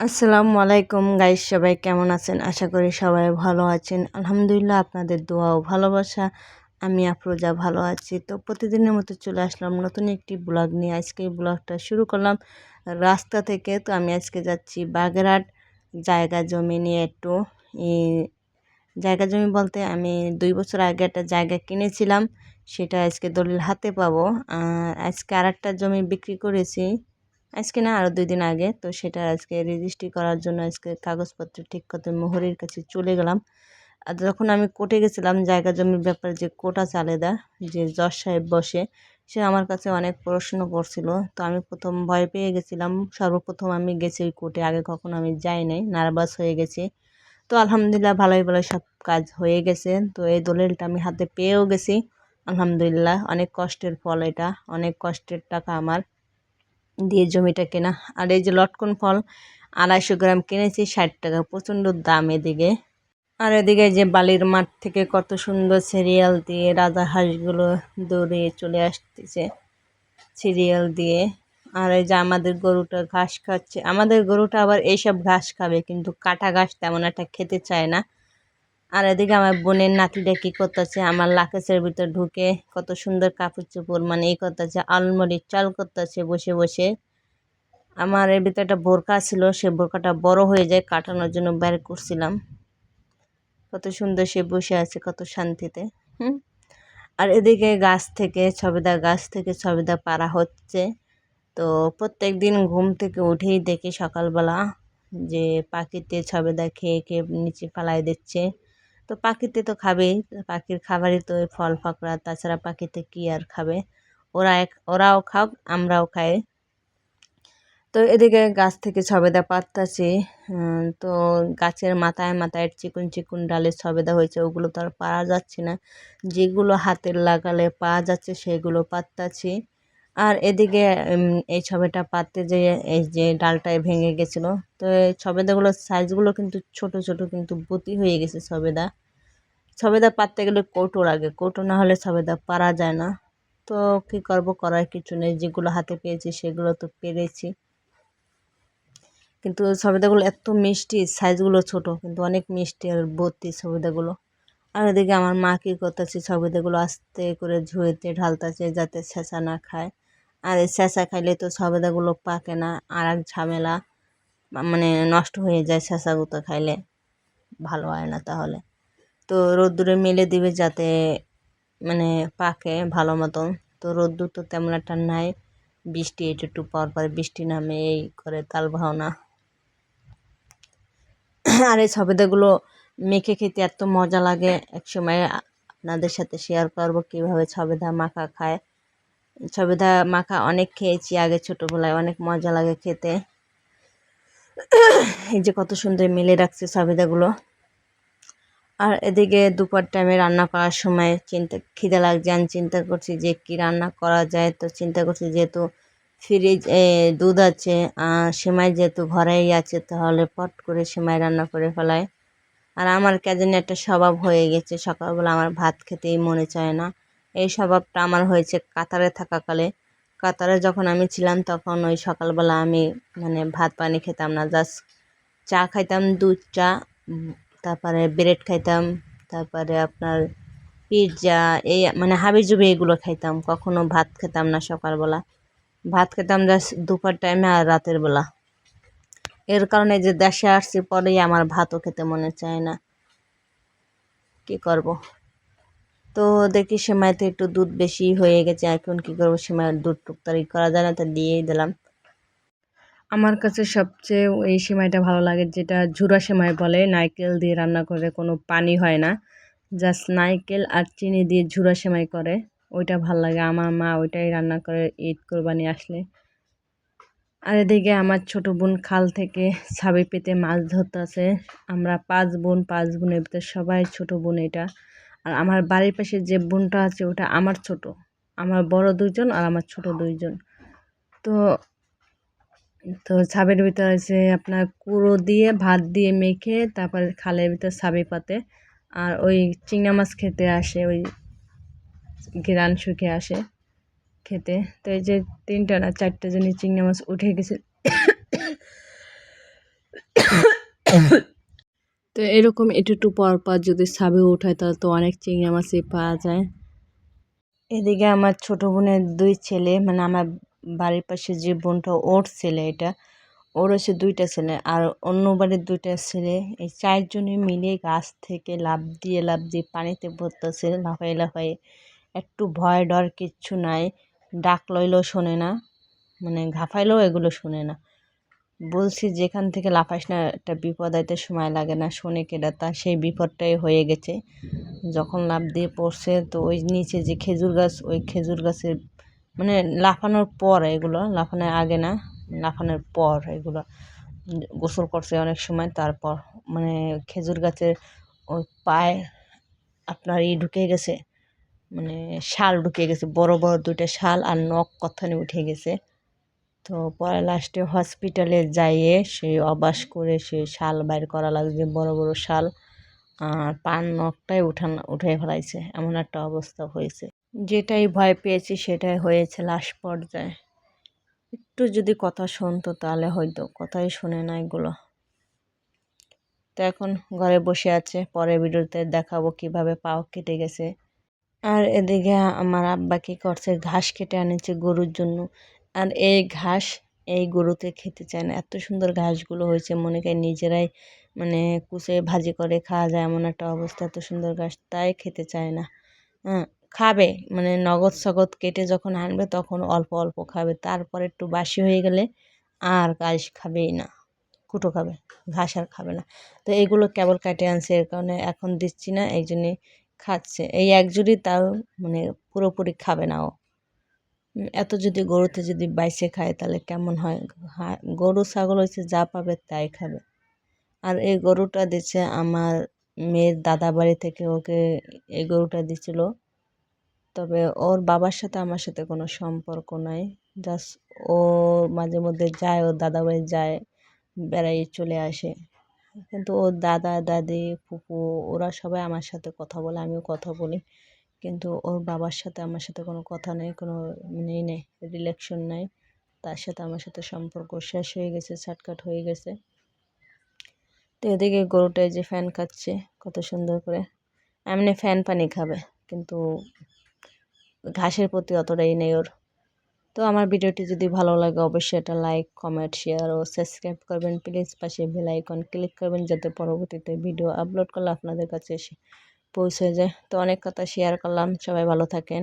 আসসালামু আলাইকুম গাইস, সবাই কেমন আছেন? আশা করি সবাই ভালো আছেন। আলহামদুলিল্লাহ, আপনাদের দোয়া ও ভালোবাসা আমি আফরোজা ভালো আছি। তো প্রতিদিনের মতো চলে আসলাম নতুন একটি ব্লগ নিয়ে। আজকে এই ব্লগটা শুরু করলাম রাস্তা থেকে। তো আমি আজকে যাচ্ছি বাগেরহাট। জায়গা জমি নিয়ে একটু জায়গা জমি বলতে আমি 2 বছর আগে একটা জায়গা কিনেছিলাম, সেটা আজকে দলিল হাতে পাবো। আজকে আরেকটা জমি বিক্রি করেছি, আজকে না আরও 2 দিন আগে। তো সেটা আজকে রেজিস্ট্রি করার জন্য আজকে কাগজপত্র ঠিক করতে মোহরির কাছে চলে গেলাম। আর যখন আমি কোর্টে গেছিলাম জায়গা জমির ব্যাপারে, যে কোর্ট আছে আলাদা, যে জজ সাহেব বসে, সে আমার কাছে অনেক প্রশ্ন করছিল। তো আমি প্রথম ভয় পেয়ে গেছিলাম। সর্বপ্রথম আমি গেছি ওই কোর্টে, আগে কখনো আমি যাই নাই, নার্ভাস হয়ে গেছি। তো আলহামদুলিল্লাহ ভালোই ভালোই সব কাজ হয়ে গেছে। তো এই দলিলটা আমি হাতে পেয়েও গেছি আলহামদুলিল্লাহ। অনেক কষ্টের ফল এটা, অনেক কষ্টের টাকা আমার দিয়ে জমিটা কেনা। আর এই যে লটকন ফল 250 গ্রাম কিনেছি 60 টাকা, প্রচণ্ড দাম এদিকে। আর এদিকে যে বালির মাঠ থেকে কত সুন্দর সিরিয়াল দিয়ে রাজা হাঁসগুলো দৌড়ে চলে আসতেছে সিরিয়াল দিয়ে। আর এই যে আমাদের গরুটা ঘাস খাচ্ছে। আমাদের গরুটা আবার এইসব ঘাস খাবে, কিন্তু কাটা ঘাস তেমন একটা খেতে চায় না। আর এদিকে আমার বোনের নাতিটা কী করতেছে, আমার লাকেসের ভিতর ঢুকে কত সুন্দর কাপড় চোপড় মানে এই করতেছে, আলমারির চাল করতেছে বসে বসে। আমার এর ভিতরে একটা বোরকা ছিল, সে বোরকাটা বড় হয়ে যায়, কাটানোর জন্য বের করছিলাম। কত সুন্দর সে বসে আছে, কত শান্তিতে। হুম। আর এদিকে গাছ থেকে ছবেদা পাড়া হচ্ছে। তো প্রত্যেক দিন ঘুম থেকে উঠেই দেখি সকালবেলা যে পাখিতে ছবেদা খেয়ে খেয়ে নিচে ফালাই দিচ্ছে। তো পাখিতে তো খাবেই, পাখির খাবারই তো ওই ফল ফাকড়া, তাছাড়া পাখিতে কী আর খাবে। ওরাও খাক, আমরাও খাই। তো এদিকে গাছ থেকে সবেদা পাড়তাছি। তো গাছের মাথায় মাথায় চিকুন চিকুন ডালের সবেদা হয়েছে, ওগুলো তো আর পারা যাচ্ছে না। যেগুলো হাতের লাগালে পাওয়া যাচ্ছে সেগুলো পাড়তাছি। আর এদিকে এই সবেদা পাড়তে যেয়ে এই যে ডালটায় ভেঙে গেছিলো। তো এই সবেদাগুলোর সাইজগুলো কিন্তু ছোট ছোট, কিন্তু বতি হয়ে গেছে সবেদা। সবেদা পাড়তে গেলে কৌটো লাগে, কৌটো না হলে সবেদা পারা যায় না। তো কী করব, করার কিছু নেই, যেগুলো হাতে পেয়েছি সেগুলো তো পেরেছি। কিন্তু সবেদাগুলো এত মিষ্টি, সাইজগুলো ছোট কিন্তু অনেক মিষ্টি আর ভর্তি সবেদাগুলো। আর এদিকে আমার মা কী করতেছে, সবেদাগুলো আস্তে করে ঝুড়িতে ঢালতেছে যাতে ছেঁচা না খায়। আর এই ছেঁচা খাইলে তো সবেদাগুলো পাকে না, আর এক ঝামেলা, মানে নষ্ট হয়ে যায় ছেঁচাগুলো খাইলে, ভালো হয় না তাহলে। তো রোদ্দুরে মেলে দিবে যাতে মানে পাকে ভালো মতন। তো রোদ্দুর তো তেমন একটা নাই, বৃষ্টি একটু পর পর বৃষ্টি নামে, এই করে তাল ভাওনা। আর এই সবেদাগুলো মেখে খেতে এত মজা লাগে, একসময় আপনাদের সাথে শেয়ার করব কীভাবে সবেদা মাখা খায়। সবেদা মাখা অনেক খেয়েছি আগে ছোটোবেলায়, অনেক মজা লাগে খেতে। এই যে কত সুন্দর মেলে রাখছে সবেদাগুলো। আর এদিকে দুপুর টাইমে রান্না করার সময় খিদে লাগছে, আমি চিন্তা করছি যে কী রান্না করা যায়। তো চিন্তা করছি যেহেতু ফ্রিজ দুধ আছে, সেমাই যেহেতু ঘরেই আছে, তাহলে পট করে সেমাই রান্না করে ফেলাই। আর আমার জানি একটা স্বভাব হয়ে গেছে, সকালবেলা আমার ভাত খেতেই মনে চায় না। এই স্বভাবটা আমার হয়েছে কাতারে থাকাকালে। কাতারে যখন আমি ছিলাম তখন ওই সকালবেলা আমি মানে ভাত পানি খেতাম না, জাস্ট চা খাইতাম, দুধ চা, তারপরে ব্রেড খাইতাম, তারপরে আপনার পিৎজা, এই মানে হাবিজুবি এগুলো খাইতাম, কখনো ভাত খেতাম না সকালবেলা। ভাত খেতাম জাস্ট দুপুর টাইমে আর রাতের বেলা। এর কারণে যে দেশে আসছি পরেই আমার ভাতও খেতে মনে চায় না, কী করব। তো দেখি সেমাইতে একটু দুধ বেশি হয়ে গেছে, এখন কী করবো, সেমাইয়ের দুধ টুকতারি করা যায় না, তা দিয়েই দিলাম। আমার কাছে সবচেয়ে এই সেমাইটা ভালো লাগে, যেটা ঝুরা সেমাই বলে, নারকেল দিয়ে রান্না করে, কোনো পানি হয় না, জাস্ট নারকেল আর চিনি দিয়ে ঝুরা সেমাই করে, ওইটা ভালো লাগে। আমার মা ওইটাই রান্না করে ঈদ কোরবানি আসলে। আর এদিকে আমার ছোট বোন খাল থেকে ছাবি পেতে মাছ ধরতেছে। আমরা 5 বোন, 5 বোনের ভিতরে সবাই ছোট বোন এটা। আর আমার বাড়ির পাশে যে বোনটা আছে ওটা আমার ছোট, আমার বড় 2জন আর আমার ছোট 2জন। তো তো ছাবের ভিতর আছে আপনার কুড়ো দিয়ে ভাত দিয়ে মেখে, তারপরে খালের ভিতর ছাবি পাতে, আর ওই চিংড়া মাছ খেতে আসে, ওই ঘেরান শুকে আসে খেতে। তো এই যে 3টা না 4টা জনই চিংড়া মাছ উঠে গেছে। তো এরকম একটু পর পর যদি ছাবে উঠায় তাহলে তো অনেক চিংড়ি মাছই পাওয়া যায়। এদিকে আমার ছোট বোনের 2 ছেলে, মানে আমার বাড়ির পাশে যে বোনটা ওর ছেলে এটা, ওর হচ্ছে 2টা ছেলে, আর অন্য বাড়ির 2টা ছেলে, এই 4 জনে মিলে গাছ থেকে লাফ দিয়ে পানিতে পড়তেছে লাফাই লাফাই। একটু ভয় ডর কিচ্ছু নাই, ডাক লইলেও শোনে না, মানে ঘাফাইলেও এগুলো শোনে না। বলছি যেখান থেকে লাফাইস না, একটা বিপদ আইতে সময় লাগে না, শোনে কেডা, তা সেই বিপদটাই হয়ে গেছে। যখন লাফ দিয়ে পড়ছে তো ওই নিচে যে খেজুর গাছ, ওই খেজুর গাছের মানে লাফানোর পর, এগুলো লাফানোর আগে না, লাফানোর পর এগুলো গোসল করছে অনেক সময়। তারপর মানে খেজুর গাছের ওই পায়ে আপনার ঢুকে গেছে, মানে শাল ঢুকে গেছে, বড় বড় 2টা শাল, আর নখ কতখানি উঠে গেছে। তো পরে লাস্টে হসপিটালে যাইয়ে সে অবাস করে সে শাল বাইর করা লাগছে, বড় বড় শাল, আর পান নখটাই উঠে ফেলাইছে, এমন একটা অবস্থা হয়েছে। যেটাই ভয় পেয়েছি সেটাই হয়েছে লাস্ট পর্যায়ে। একটু যদি কথা শুনতো তাহলে হয়তো, কথাই শোনে না এগুলো। তো এখন ঘরে বসে আছে, পরে ভিডিওতে দেখাবো কিভাবে পাও কেটে গেছে। আর এদিকে আমার আব্বা কি করছে, ঘাস কেটে আনেছে গরুর জন্য। আর এই ঘাস এই গরুতে খেতে চায় না, এত সুন্দর ঘাসগুলো হয়েছে, মনে হয় নিজেরাই মানে কুচে ভাজি করে খাওয়া যায় এমন একটা অবস্থা, এত সুন্দর ঘাস, তাই খেতে চায় না। হ্যাঁ, খাবে মানে নগদ সগদ কেটে যখন আনবে তখন অল্প অল্প খাবে, তারপর একটু বাসি হয়ে গেলে আর ঘাস খাবেই না, কুটো খাবে, ঘাস আর খাবে না। তো এইগুলো কেবল কাটে আনছে, এর কারণে এখন দিচ্ছি না, এই জন্যে খাচ্ছে এই একজুড়ি, তাও মানে পুরোপুরি খাবে না ও। এত যদি গরুতে যদি বাইসে খায় তাহলে কেমন হয়। গরু ছাগল হচ্ছে যা পাবে তাই খাবে। আর এই গরুটা দিচ্ছে আমার মেয়ের দাদা বাড়ি থেকে ওকে, এই গরুটা দিছিল। তবে ওর বাবার সাথে আমার সাথে কোনো সম্পর্ক নাই, জাস্ট ও মাঝে মধ্যে যায়, ওর দাদা বাড়ি যায়, বেড়াই চলে আসে। কিন্তু ওর দাদা দাদি ফুপু ওরা সবাই আমার সাথে কথা বলে, আমিও কথা বলি, কিন্তু ওর বাবার সাথে আমার সাথে কোনো কথা নেই, কোনো নেই রিলেশন নাই। তার সাথে আমার সাথে সম্পর্ক শেষ হয়ে গেছে, শর্টকাট হয়ে গেছে। তো এদিকে গরুটায় যে ফ্যান খাচ্ছে কত সুন্দর করে, এমনি ফ্যান পানি খাবে, কিন্তু ঘাসের প্রতি অতটাই নেই ওর। তো আমার ভিডিওটি যদি ভালো লাগে অবশ্যই এটা লাইক কমেন্ট শেয়ার ও সাবস্ক্রাইব করবেন প্লিজ, পাশে বেল আইকন ক্লিক করবেন যাতে পরবর্তীতে ভিডিও আপলোড করলে আপনাদের কাছে এসে পৌঁছে যায়। তো অনেক কথা শেয়ার করলাম, সবাই ভালো থাকেন।